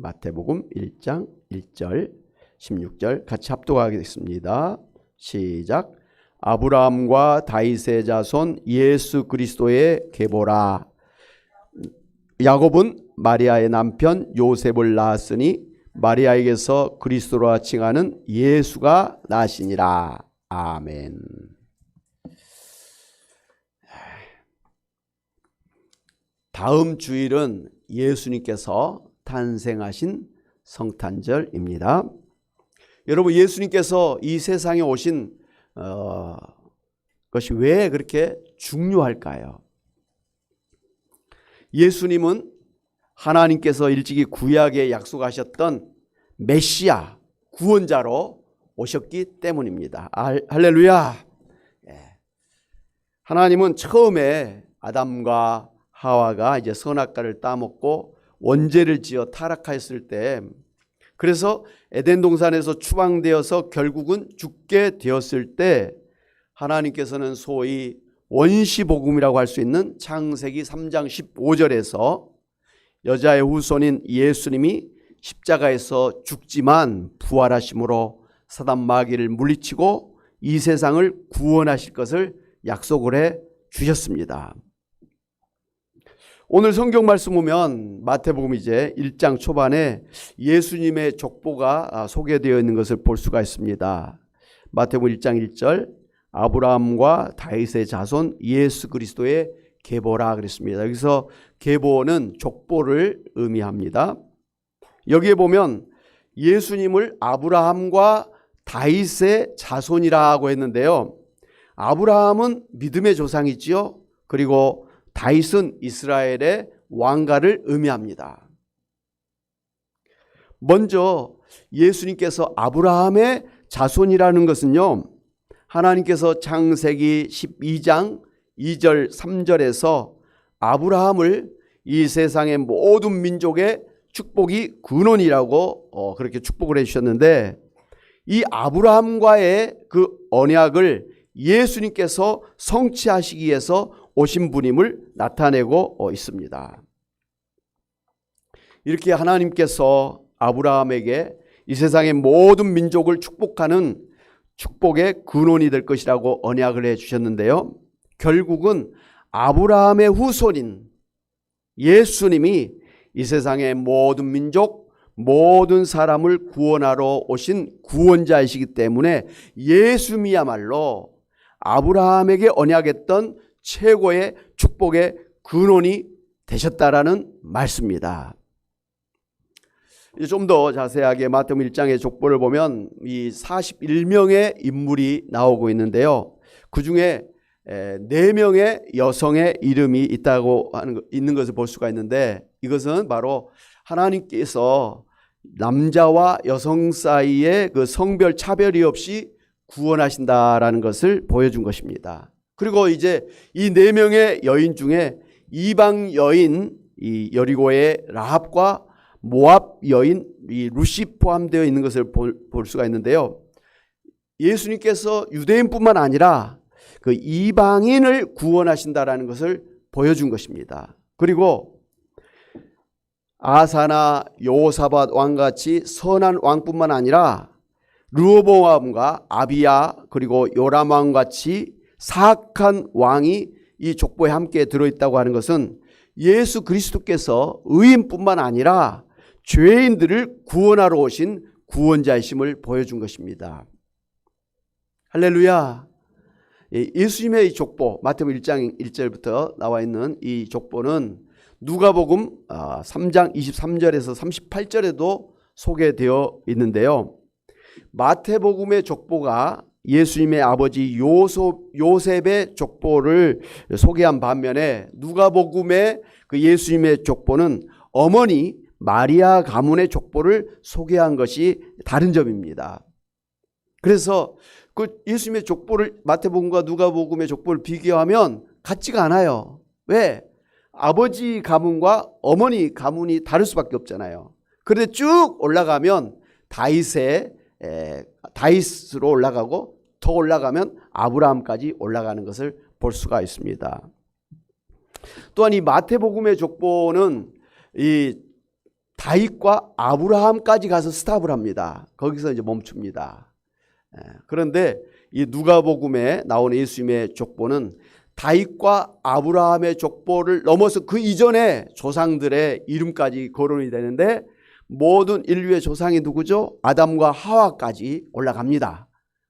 마태복음 1장 1절 16절 같이 합독하겠습니다. 시작. 아브라함과 다윗의 자손 예수 그리스도의 계보라. 야곱은 마리아의 남편 요셉을 낳았으니 마리아에게서 그리스도라 칭하는 예수가 나시니라. 아멘. 다음 주일은 예수님께서 탄생하신 성탄절입니다. 여러분, 예수님께서 이 세상에 오신 것이 왜 그렇게 중요할까요? 예수님은 하나님께서 일찍이 구약에 약속하셨던 메시아, 구원자로 오셨기 때문입니다. 할렐루야. 하나님은 처음에 아담과 하와가 이제 선악과를 따먹고 원죄를 지어 타락하였을 때, 그래서 에덴 동산에서 추방되어서 결국은 죽게 되었을 때 하나님께서는 소위 원시복음이라고 할 수 있는 창세기 3장 15절에서 여자의 후손인 예수님이 십자가에서 죽지만 부활하심으로 사단 마귀를 물리치고 이 세상을 구원하실 것을 약속을 해 주셨습니다. 오늘 성경 말씀 보면 마태복음 이제 1장 초반에 예수님의 족보가 소개되어 있는 것을 볼 수가 있습니다. 마태복음 1장 1절 아브라함과 다윗의 자손 예수 그리스도의 계보라 그랬습니다. 여기서 계보는 족보를 의미합니다. 여기에 보면 예수님을 아브라함과 다윗의 자손이라고 했는데요. 아브라함은 믿음의 조상이지요. 그리고 다윗은 이스라엘의 왕가를 의미합니다. 먼저 예수님께서 아브라함의 자손이라는 것은요, 하나님께서 창세기 12장 2절 3절에서 아브라함을 이 세상의 모든 민족의 축복이 근원이라고 그렇게 축복을 해주셨는데, 이 아브라함과의 그 언약을 예수님께서 성취하시기 위해서 오신 분임을 나타내고 있습니다. 이렇게 하나님께서 아브라함에게 이 세상의 모든 민족을 축복하는 축복의 근원이 될 것이라고 언약을 해 주셨는데요. 결국은 아브라함의 후손인 예수님이 이 세상의 모든 민족, 모든 사람을 구원하러 오신 구원자이시기 때문에 예수님이야말로 아브라함에게 언약했던 최고의 축복의 근원이 되셨다라는 말씀입니다. 좀 더 자세하게 마태복음 1장의 족보를 보면 이 41명의 인물이 나오고 있는데요. 그 중에 4명의 여성의 이름이 있는 것을 볼 수가 있는데, 이것은 바로 하나님께서 남자와 여성 사이에 그 성별 차별이 없이 구원하신다라는 것을 보여준 것입니다. 그리고 이제 이 4명의 여인 중에 이방 여인 이 여리고의 라합과 모압 여인 이 룻이 포함되어 있는 것을 볼 수가 있는데요. 예수님께서 유대인뿐만 아니라 그 이방인을 구원하신다라는 것을 보여준 것입니다. 그리고 아사나 여호사밧 왕같이 선한 왕뿐만 아니라 르호보암과 아비야 그리고 요람 왕같이 사악한 왕이 이 족보에 함께 들어있다고 하는 것은 예수 그리스도께서 의인뿐만 아니라 죄인들을 구원하러 오신 구원자이심을 보여준 것입니다. 할렐루야. 예수님의 이 족보, 마태복음 1장 1절부터 나와 있는 이 족보는 누가복음 3장 23절에서 38절에도 소개되어 있는데요. 마태복음의 족보가 예수님의 아버지 요셉의 족보를 소개한 반면에 누가복음의 그 예수님의 족보는 어머니 마리아 가문의 족보를 소개한 것이 다른 점입니다. 그래서 그 예수님의 족보를 마태복음과 누가복음의 족보를 비교하면 같지가 않아요. 왜? 아버지 가문과 어머니 가문이 다를 수밖에 없잖아요. 그런데 쭉 올라가면 다윗으로 올라가고 더 올라가면 아브라함까지 올라가는 것을 볼 수가 있습니다. 또한 이 마태복음의 족보는 이 다윗과 아브라함까지 가서 스탑을 합니다. 거기서 이제 멈춥니다. 그런데 이 누가복음에 나오는 예수님의 족보는 다윗과 아브라함의 족보를 넘어서 그 이전에 조상들의 이름까지 거론이 되는데 모든 인류의 조상이 누구죠? 아담과 하와까지 올라갑니다.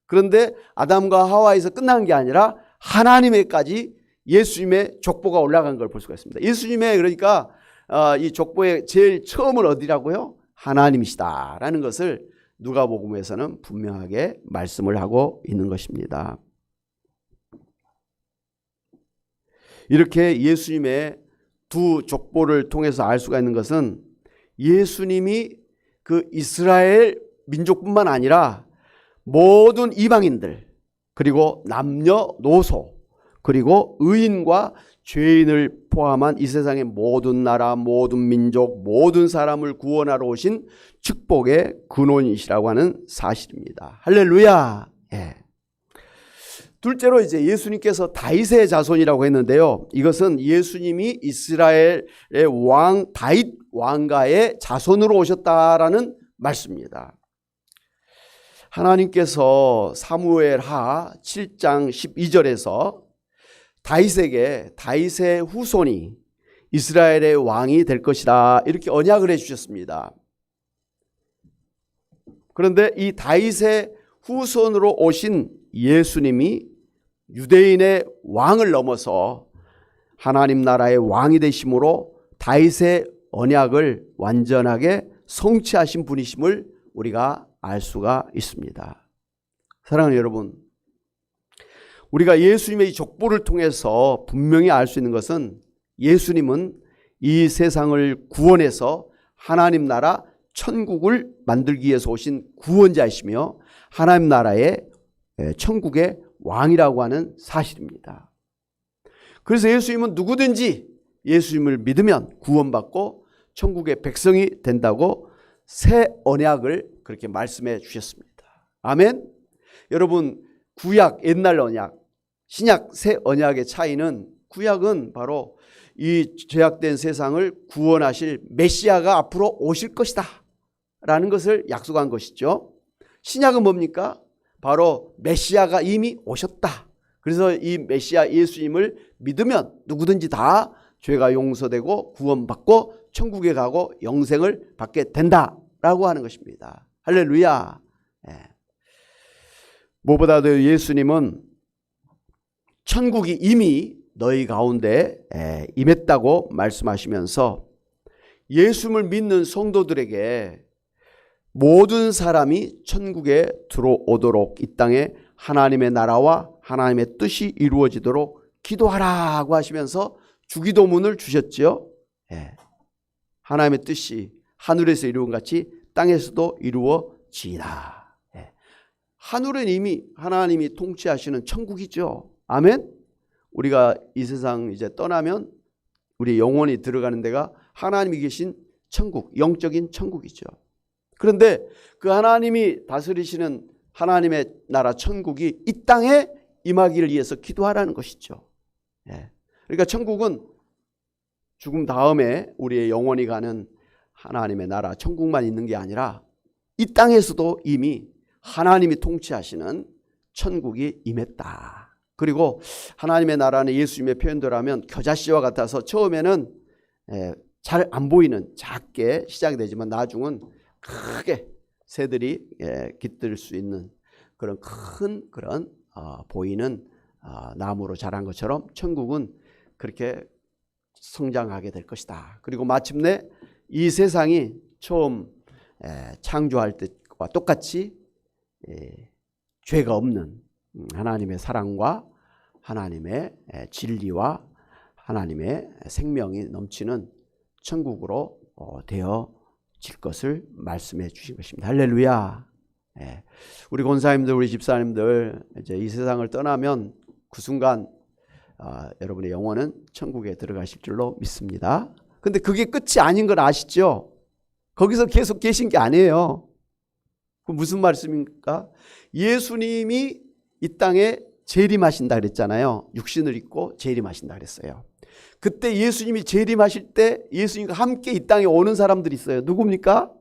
그런데 아담과 하와에서 끝난 게 아니라 하나님에까지 예수님의 족보가 올라간 걸 볼 수가 있습니다. 예수님의 그러니까 이 족보의 제일 처음은 어디라고요? 하나님이시다라는 것을 누가복음에서는 분명하게 말씀을 하고 있는 것입니다. 이렇게 예수님의 두 족보를 통해서 알 수가 있는 것은 예수님이 그 이스라엘 민족뿐만 아니라 모든 이방인들 그리고 남녀노소 그리고 의인과 죄인을 포함한 이 세상의 모든 나라 모든 민족 모든 사람을 구원하러 오신 축복의 근원이시라고 하는 사실입니다. 할렐루야. 예. 둘째로 이제 예수님께서 다윗의 자손이라고 했는데요. 이것은 예수님이 이스라엘의 왕 다윗 왕가의 자손으로 오셨다라는 말씀입니다. 하나님께서 사무엘하 7장 12절에서 다윗에게 다윗의 후손이 이스라엘의 왕이 될 것이다 이렇게 언약을 해주셨습니다. 그런데 이 다윗의 후손으로 오신 예수님이 유대인의 왕을 넘어서 하나님 나라의 왕이 되심으로 다윗의 언약을 완전하게 성취하신 분이심을 우리가 알 수가 있습니다. 사랑하는 여러분, 우리가 예수님의 이 족보를 통해서 분명히 알 수 있는 것은 예수님은 이 세상을 구원해서 하나님 나라 천국을 만들기 위해서 오신 구원자이시며 하나님 나라의 천국의 왕이라고 하는 사실입니다. 그래서 예수님은 누구든지 예수님을 믿으면 구원받고 천국의 백성이 된다고 새 언약을 그렇게 말씀해 주셨습니다. 아멘. 여러분, 구약 옛날 언약, 신약 새 언약의 차이는 구약은 바로 이 죄악된 세상을 구원하실 메시아가 앞으로 오실 것이다 라는 것을 약속한 것이죠. 신약은 뭡니까? 바로 메시아가 이미 오셨다. 그래서 이 메시아 예수님을 믿으면 누구든지 다 죄가 용서되고 구원받고 천국에 가고 영생을 받게 된다라고 하는 것입니다. 할렐루야. 무엇보다도 예수님은 천국이 이미 너희 가운데 임했다고 말씀하시면서 예수님을 믿는 성도들에게 모든 사람이 천국에 들어오도록 이 땅에 하나님의 나라와 하나님의 뜻이 이루어지도록 기도하라고 하시면서 주기도문을 주셨지요. 하나님의 뜻이 하늘에서 이루어진 같이 땅에서도 이루어지이다. 하늘은 이미 하나님이 통치하시는 천국이죠. 아멘. 우리가 이 세상 이제 떠나면 우리 영혼이 들어가는 데가 하나님이 계신 천국, 영적인 천국이죠. 그런데 그 하나님이 다스리시는 하나님의 나라 천국이 이 땅에 임하기를 위해서 기도하라는 것이죠. 그러니까 천국은 죽음 다음에 우리의 영혼이 가는 하나님의 나라 천국만 있는 게 아니라 이 땅에서도 이미 하나님이 통치하시는 천국이 임했다. 그리고 하나님의 나라는 예수님의 표현대로 하면 겨자씨와 같아서 처음에는 잘 안 보이는 작게 시작이 되지만 나중은 크게 새들이 깃들 수 있는 그런 큰 그런 보이는 나무로 자란 것처럼 천국은 그렇게 성장하게 될 것이다. 그리고 마침내 이 세상이 처음 창조할 때와 똑같이 죄가 없는 하나님의 사랑과 하나님의 진리와 하나님의 생명이 넘치는 천국으로 되어질 것을 말씀해 주신 것입니다. 할렐루야. 우리 권사님들, 우리 집사님들 이제 이 세상을 떠나면 그 순간 여러분의 영혼은 천국에 들어가실 줄로 믿습니다. 근데 그게 끝이 아닌 걸 아시죠? 거기서 계속 계신 게 아니에요. 그 무슨 말씀입니까? 예수님이 이 땅에 재림하신다 그랬잖아요. 육신을 입고 재림하신다 그랬어요. 그때 예수님이 재림하실 때 예수님과 함께 이 땅에 오는 사람들이 있어요. 누굽니까?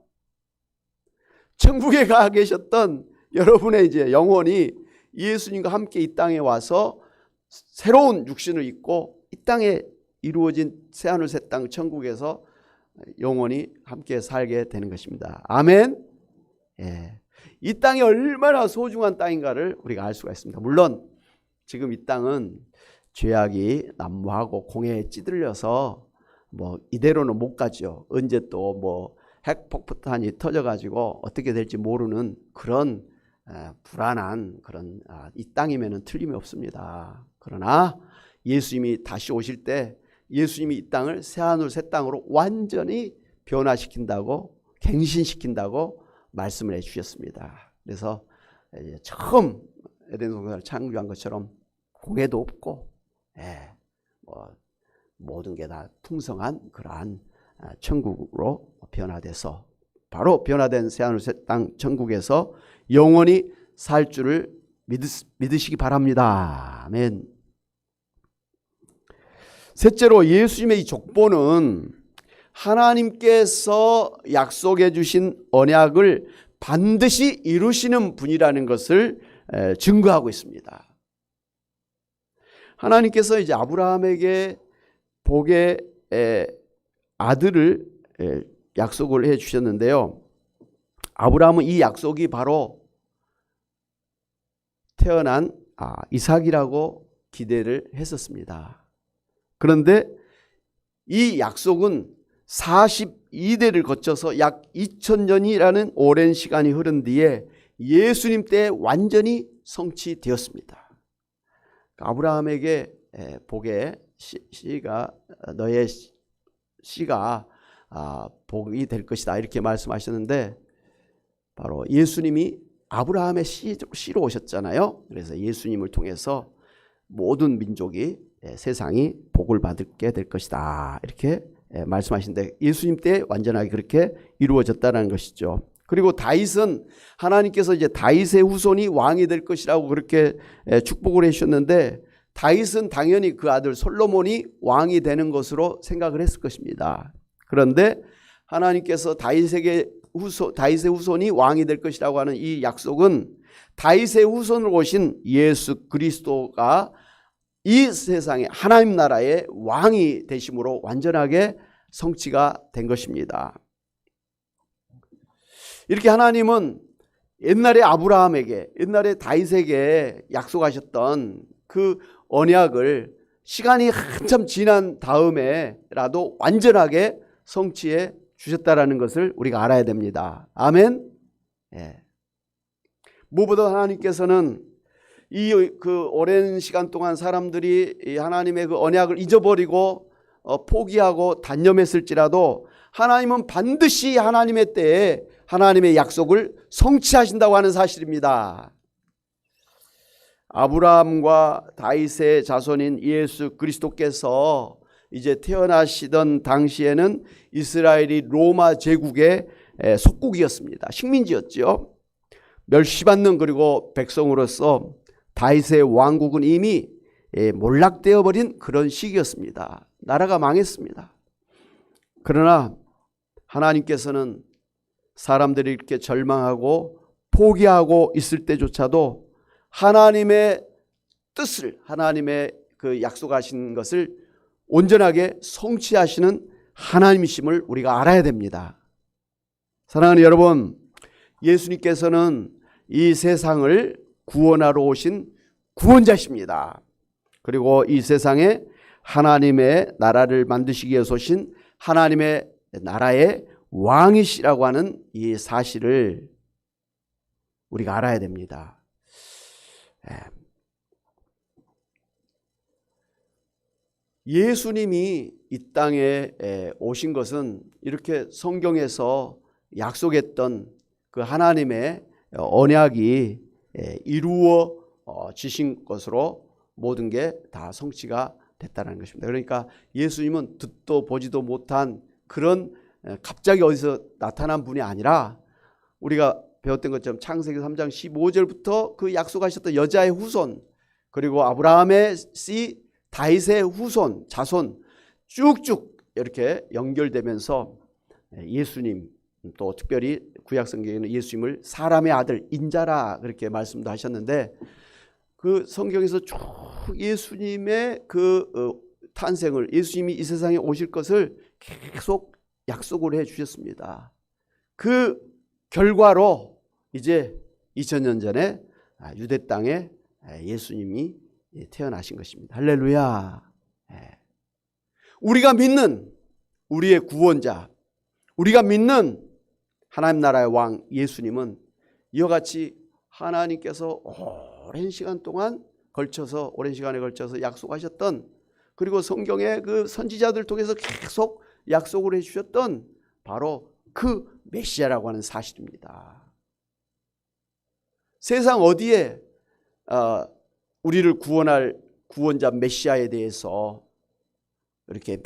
천국에 가 계셨던 여러분의 이제 영혼이 예수님과 함께 이 땅에 와서 새로운 육신을 입고 이 땅에 이루어진 새하늘 새 땅 천국에서 영원히 함께 살게 되는 것입니다. 아멘. 예. 이 땅이 얼마나 소중한 땅인가를 우리가 알 수가 있습니다. 물론 지금 이 땅은 죄악이 난무하고 공해에 찌들려서 뭐 이대로는 못 가죠. 언제 또 뭐 핵폭탄이 터져가지고 어떻게 될지 모르는 그런 불안한 그런 이 땅이면은 틀림이 없습니다. 그러나 예수님이 다시 오실 때 예수님이 이 땅을 새하늘 새 땅으로 완전히 변화시킨다고 갱신시킨다고 말씀을 해주셨습니다. 그래서 처음 에덴 동산을 창조한 것처럼 공해도 없고 모든 게 다 풍성한 그러한 천국으로 변화돼서 바로 변화된 새하늘 새 땅 천국에서 영원히 살 줄을 믿으시기 바랍니다. 아멘. 셋째로 예수님의 이 족보는 하나님께서 약속해 주신 언약을 반드시 이루시는 분이라는 것을 증거하고 있습니다. 하나님께서 이제 아브라함에게 복의 아들을 약속을 해 주셨는데요. 아브라함은 이 약속이 바로 태어난 이삭이라고 기대를 했었습니다. 그런데 이 약속은 42대를 거쳐서 약 2000년이라는 오랜 시간이 흐른 뒤에 예수님 때에 완전히 성취되었습니다. 아브라함에게 복의 씨가 너의 씨가 복이 될 것이다 이렇게 말씀하셨는데 바로 예수님이 아브라함의 씨로 오셨잖아요. 그래서 예수님을 통해서 모든 민족이 세상이 복을 받게 될 것이다 이렇게 말씀하시는데 예수님 때 완전하게 그렇게 이루어졌다는 것이죠. 그리고 다윗은 하나님께서 이제 다윗의 후손이 왕이 될 것이라고 그렇게 축복을 해주셨는데 다윗은 당연히 그 아들 솔로몬이 왕이 되는 것으로 생각을 했을 것입니다. 그런데 하나님께서 다윗의 후손이 왕이 될 것이라고 하는 이 약속은 다윗의 후손으로 오신 예수 그리스도가 이 세상에 하나님 나라의 왕이 되심으로 완전하게 성취가 된 것입니다. 이렇게 하나님은 옛날에 아브라함에게 옛날에 다윗에게 약속하셨던 그 언약을 시간이 한참 지난 다음에라도 완전하게 성취해 주셨다라는 것을 우리가 알아야 됩니다. 아멘. 예. 무엇보다 하나님께서는 그 오랜 시간 동안 사람들이 하나님의 그 언약을 잊어버리고 포기하고 단념했을지라도 하나님은 반드시 하나님의 때에 하나님의 약속을 성취하신다고 하는 사실입니다. 아브라함과 다윗의 자손인 예수 그리스도께서 이제 태어나시던 당시에는 이스라엘이 로마 제국의 속국이었습니다. 식민지였죠. 멸시받는 그리고 백성으로서 다윗의 왕국은 이미 몰락되어 버린 그런 시기였습니다. 나라가 망했습니다. 그러나 하나님께서는 사람들이 이렇게 절망하고 포기하고 있을 때조차도 하나님의 뜻을 하나님의 그 약속하신 것을 온전하게 성취하시는 하나님이심을 우리가 알아야 됩니다. 사랑하는 여러분, 예수님께서는 이 세상을 구원하러 오신 구원자십니다. 그리고 이 세상에 하나님의 나라를 만드시기 위해서 오신 하나님의 나라의 왕이시라고 하는 이 사실을 우리가 알아야 됩니다. 예수님이 이 땅에 오신 것은 이렇게 성경에서 약속했던 그 하나님의 언약이 이루어지신 것으로 모든 게 다 성취가 됐다는 것입니다. 그러니까 예수님은 듣도 보지도 못한 그런 갑자기 어디서 나타난 분이 아니라 우리가 배웠던 것처럼 창세기 3장 15절부터 그 약속하셨던 여자의 후손 그리고 아브라함의 씨 다윗의 후손 자손 쭉쭉 이렇게 연결되면서 예수님, 또 특별히 구약 성경에는 예수님을 사람의 아들 인자라 그렇게 말씀도 하셨는데, 그 성경에서 쭉 예수님의 그 탄생을, 예수님이 이 세상에 오실 것을 계속 약속을 해 주셨습니다. 그 결과로 이제 2000년 전에 유대 땅에 예수님이 태어나신 것입니다. 할렐루야. 우리가 믿는 우리의 구원자, 우리가 믿는 하나님 나라의 왕 예수님은 이와 같이 하나님께서 오랜 시간에 걸쳐서 약속하셨던, 그리고 성경의 그 선지자들 통해서 계속 약속을 해주셨던 바로 그 메시아라고 하는 사실입니다. 세상 어디에 우리를 구원할 구원자 메시아에 대해서 이렇게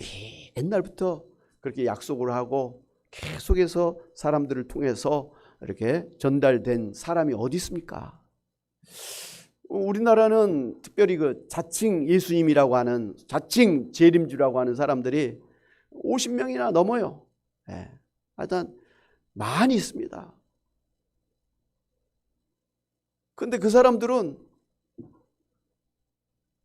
옛날부터 그렇게 약속을 하고 계속해서 사람들을 통해서 이렇게 전달된 사람이 어디 있습니까? 우리나라는 특별히 그 자칭 예수님이라고 하는, 자칭 재림주라고 하는 사람들이 50명이나 넘어요. 하여튼 많이 있습니다. 근데 그 사람들은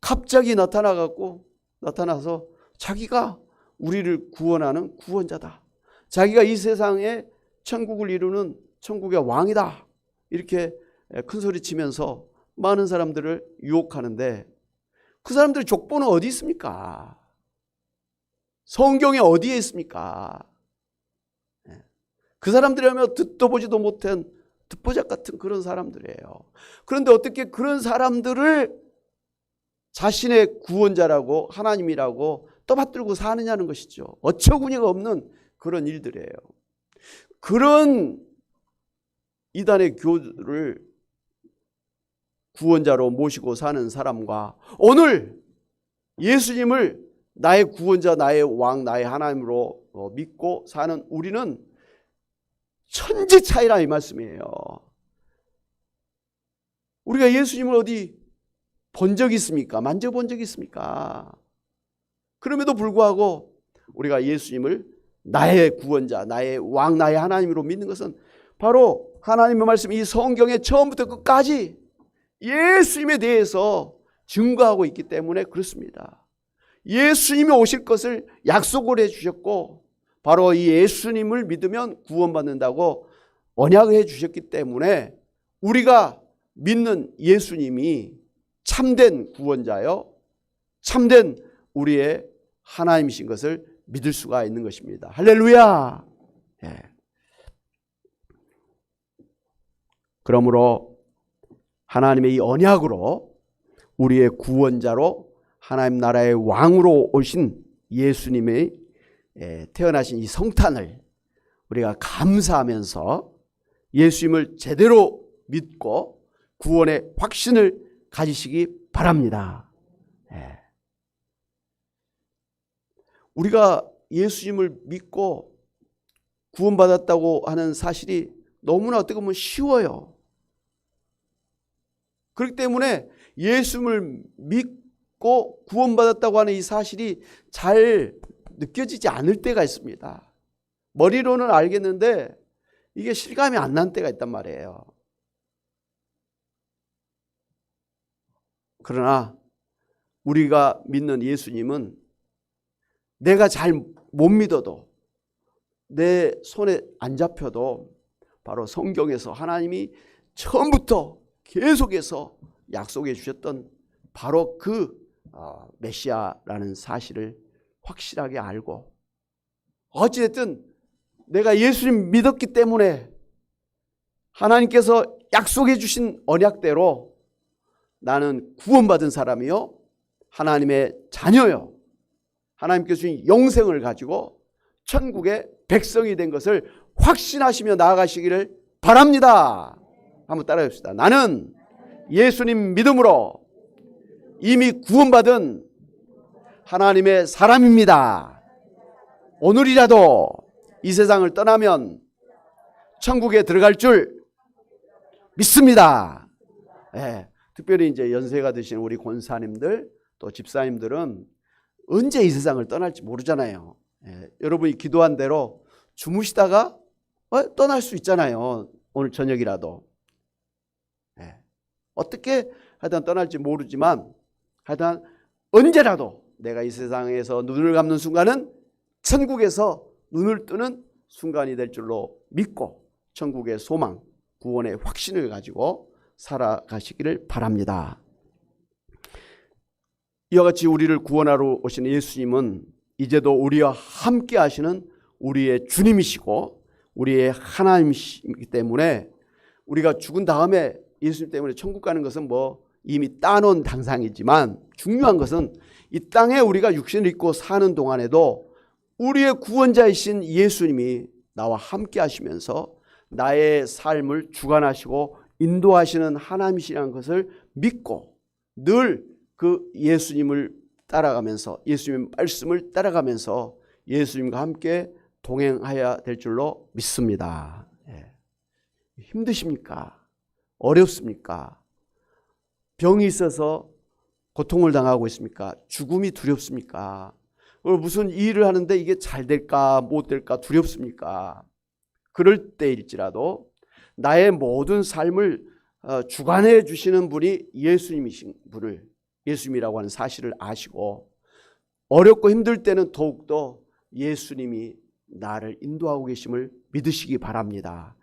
갑자기 나타나서 자기가 우리를 구원하는 구원자다, 자기가 이 세상에 천국을 이루는 천국의 왕이다, 이렇게 큰 소리 치면서 많은 사람들을 유혹하는데, 그 사람들의 족보는 어디 있습니까? 성경에 어디에 있습니까? 그 사람들이라면 듣도 보지도 못한 듣보잡 같은 그런 사람들이에요. 그런데 어떻게 그런 사람들을 자신의 구원자라고, 하나님이라고 떠받들고 사느냐는 것이죠. 어처구니가 없는 그런 일들이에요. 그런 이단의 교주를 구원자로 모시고 사는 사람과 오늘 예수님을 나의 구원자, 나의 왕, 나의 하나님으로 믿고 사는 우리는 천지 차이라 이 말씀이에요. 우리가 예수님을 어디 본 적이 있습니까? 만져본 적이 있습니까? 그럼에도 불구하고 우리가 예수님을 나의 구원자, 나의 왕, 나의 하나님으로 믿는 것은 바로 하나님의 말씀, 이 성경의 처음부터 끝까지 예수님에 대해서 증거하고 있기 때문에 그렇습니다. 예수님이 오실 것을 약속을 해주셨고, 바로 이 예수님을 믿으면 구원받는다고 언약을 해주셨기 때문에 우리가 믿는 예수님이 참된 구원자요, 참된 우리의 하나님이신 것을 믿을 수가 있는 것입니다. 할렐루야. 그러므로 하나님의 이 언약으로 우리의 구원자로 하나님 나라의 왕으로 오신 예수님의 태어나신 이 성탄을 우리가 감사하면서 예수님을 제대로 믿고 구원의 확신을 가지시기 바랍니다. 우리가 예수님을 믿고 구원받았다고 하는 사실이 너무나 어떻게 보면 쉬워요. 그렇기 때문에 예수님을 믿고 구원받았다고 하는 이 사실이 잘 느껴지지 않을 때가 있습니다. 머리로는 알겠는데 이게 실감이 안 난 때가 있단 말이에요. 그러나 우리가 믿는 예수님은 내가 잘 못 믿어도, 내 손에 안 잡혀도 바로 성경에서 하나님이 처음부터 계속해서 약속해 주셨던 바로 그 메시아라는 사실을 확실하게 알고, 어찌됐든 내가 예수님 믿었기 때문에 하나님께서 약속해 주신 언약대로 나는 구원받은 사람이요, 하나님의 자녀요, 하나님께서 주신 영생을 가지고 천국의 백성이 된 것을 확신하시며 나아가시기를 바랍니다. 한번 따라해 봅시다. 나는 예수님 믿음으로 이미 구원받은 하나님의 사람입니다. 오늘이라도 이 세상을 떠나면 천국에 들어갈 줄 믿습니다. 특별히 이제 연세가 드신 우리 권사님들, 또 집사님들은 언제 이 세상을 떠날지 모르잖아요. 여러분이 기도한 대로 주무시다가 떠날 수 있잖아요. 오늘 저녁이라도. 어떻게 하여튼 떠날지 모르지만 하여튼 언제라도 내가 이 세상에서 눈을 감는 순간은 천국에서 눈을 뜨는 순간이 될 줄로 믿고 천국의 소망, 구원의 확신을 가지고 살아가시기를 바랍니다. 이와 같이 우리를 구원하러 오신 예수님은 이제도 우리와 함께 하시는 우리의 주님이시고 우리의 하나님이시기 때문에 우리가 죽은 다음에 예수님 때문에 천국 가는 것은 이미 따놓은 당상이지만 중요한 것은 이 땅에 우리가 육신을 입고 사는 동안에도 우리의 구원자이신 예수님이 나와 함께 하시면서 나의 삶을 주관하시고 인도하시는 하나님이시라는 것을 믿고 늘 그 예수님을 따라가면서 예수님의 말씀을 따라가면서 예수님과 함께 동행해야 될 줄로 믿습니다. 힘드십니까? 어렵습니까? 병이 있어서 고통을 당하고 있습니까? 죽음이 두렵습니까? 무슨 일을 하는데 이게 잘 될까 못 될까 두렵습니까? 그럴 때일지라도 나의 모든 삶을 주관해 주시는 분이 예수님이신 분을 예수님이라고 하는 사실을 아시고 어렵고 힘들 때는 더욱더 예수님이 나를 인도하고 계심을 믿으시기 바랍니다.